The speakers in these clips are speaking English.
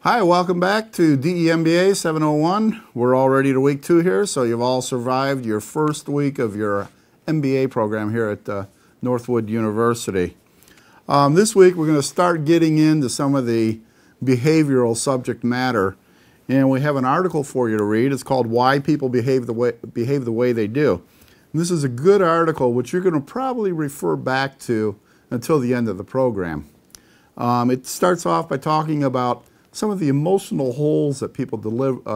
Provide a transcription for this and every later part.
Hi, welcome back to DEMBA 701. We're already to week 2 here, so you've all survived your first week of your MBA program here at Northwood University. This week we're going to start getting into some of the behavioral subject matter, and we have an article for you to read. It's called Why People Behave the Way They Do. And this is a good article which you're going to probably refer back to until the end of the program. It starts off by talking about some of the emotional holes that people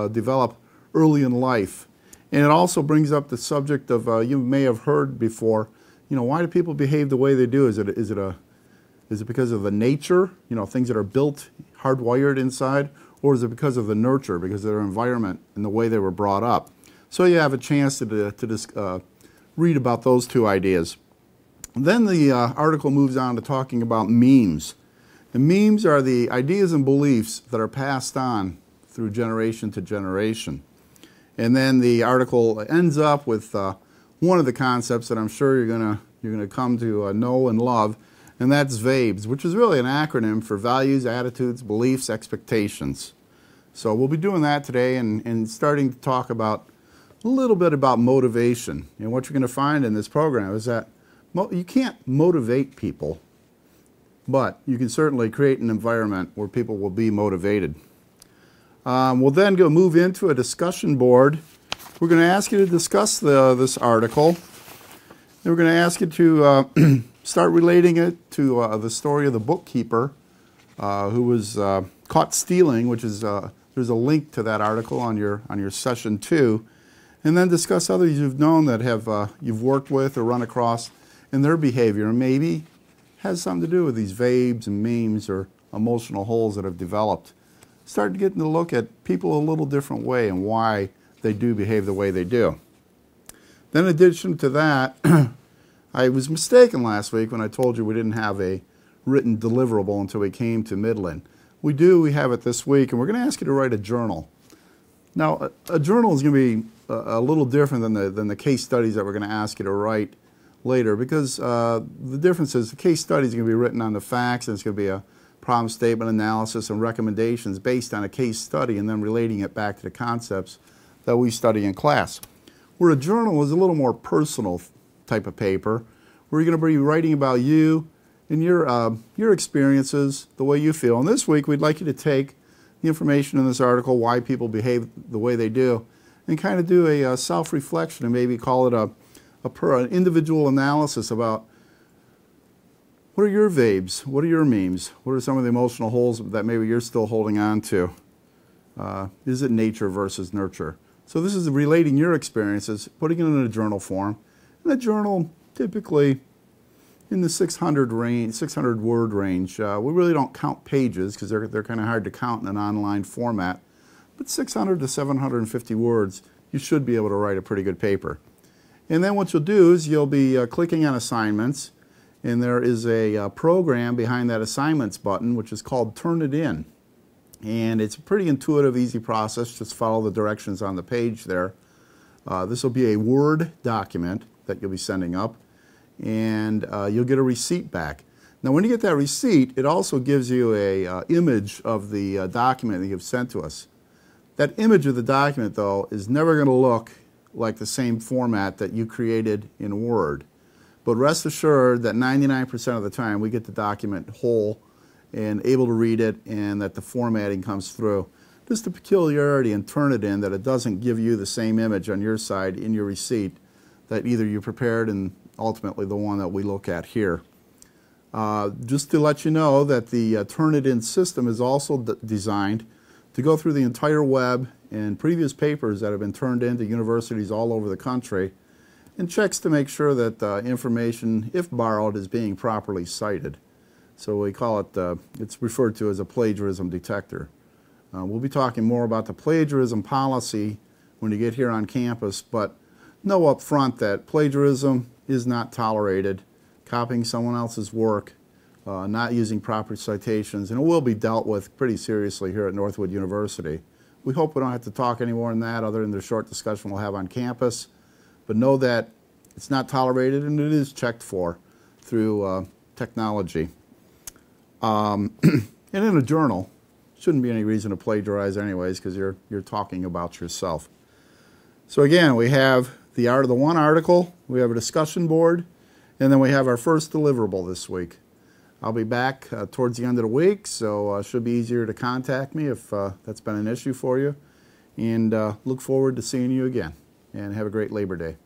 develop early in life. And it also brings up the subject of, you may have heard before, why do people behave the way they do? Is it because of the nature, things that are built, hardwired inside, or is it because of the nurture, because of their environment and the way they were brought up? So you have a chance to read about those two ideas. And then the article moves on to talking about memes. And memes are the ideas and beliefs that are passed on through generation to generation. And then the article ends up with one of the concepts that I'm sure you're gonna come to know and love, and that's VABES, which is really an acronym for values, attitudes, beliefs, expectations. So we'll be doing that today and starting to talk about a little bit about motivation. And what you're going to find in this program is that you can't motivate people, but you can certainly create an environment where people will be motivated. We'll then move into a discussion board. We're going to ask you to discuss this article. And we're going to ask you to start relating it to the story of the bookkeeper who was caught stealing, which is there's a link to that article on your session 2, and then discuss others you've known that you've worked with or run across in their behavior, and maybe has something to do with these VABES and memes or emotional holes that have developed. Start getting to look at people a little different way and why they do behave the way they do. Then in addition to that, I was mistaken last week when I told you we didn't have a written deliverable until we came to Midland. We do, we have it this week, and we're going to ask you to write a journal. Now, a journal is going to be a little different than the case studies that we're going to ask you to write later, because the difference is the case study is going to be written on the facts, and it's going to be a problem statement analysis and recommendations based on a case study and then relating it back to the concepts that we study in class. Where a journal is a little more personal type of paper, where you're going to be writing about you and your experiences, the way you feel. And this week we'd like you to take the information in this article, why people behave the way they do, and kind of do a self-reflection and maybe call it an individual analysis about what are your VABES, what are your memes, what are some of the emotional holes that maybe you're still holding on to. Is it nature versus nurture? So this is relating your experiences, putting it in a journal form. And a journal typically in the 600 word range. We really don't count pages because they're kind of hard to count in an online format. But 600 to 750 words, you should be able to write a pretty good paper. And then what you'll do is you'll be clicking on assignments, and there is a program behind that assignments button which is called Turn It In. And it's a pretty intuitive, easy process. Just follow the directions on the page there. This will be a Word document that you'll be sending up, and you'll get a receipt back. Now when you get that receipt, it also gives you a image of the document that you've sent to us. That image of the document, though, is never going to look like the same format that you created in Word. But rest assured that 99% of the time we get the document whole and able to read it, and that the formatting comes through. Just the peculiarity in Turn It In that it doesn't give you the same image on your side in your receipt that either you prepared and ultimately the one that we look at here. Just to let you know that the Turn It In system is also designed to go through the entire web and previous papers that have been turned into universities all over the country, and checks to make sure that information, if borrowed, is being properly cited. So we call it, it's referred to as a plagiarism detector. We'll be talking more about the plagiarism policy when you get here on campus, but know up front that plagiarism is not tolerated. Copying someone else's work, not using proper citations, and it will be dealt with pretty seriously here at Northwood University. We hope we don't have to talk any more than that other than the short discussion we'll have on campus, but know that it's not tolerated and it is checked for through technology. And in a journal, Shouldn't be any reason to plagiarize anyways, because you're talking about yourself. So again, we have the Art of the One article, we have a discussion board, and then we have our first deliverable this week. I'll be back towards the end of the week, so it should be easier to contact me if that's been an issue for you. And look forward to seeing you again. And have a great Labor Day.